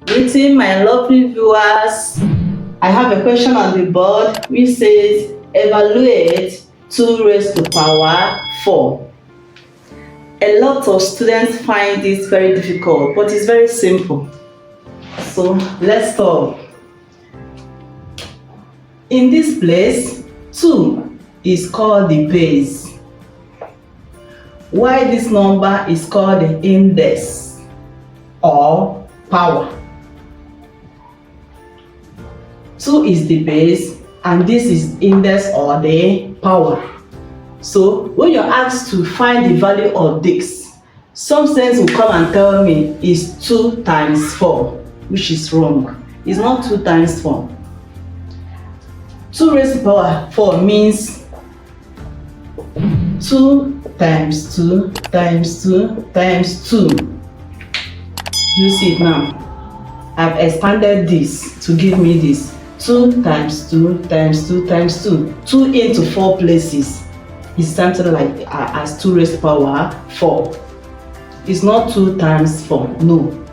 Greeting my lovely viewers. I have a question on the board which says evaluate 2 raised to power 4. A lot of students find this very difficult, but it's very simple. So let's talk. In this place, 2 is called the base, while this number is called the index or power. 2 is the base and this is index or the power. So when you're asked to find the value of this, some students will come and tell me it's 2 times 4, which is wrong. It's not 2 times 4. 2 raised to power 4 means 2 times 2 times 2 times 2. Do you see it now? I've expanded this to give me this. 2 times 2 times 2 times 2. 2 into 4 places is something like as 2 raised to power 4. It's not 2 times 4, no.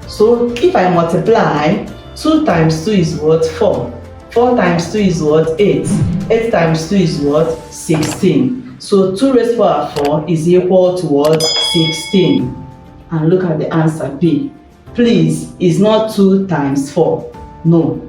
So if I multiply, 2 times 2 is what? 4. 4 times 2 is what? 8. 8 times 2 is what? 16. So 2 raised to power 4 is equal to what? 16. And look at the answer B. Please, it's not 2 times 4. No.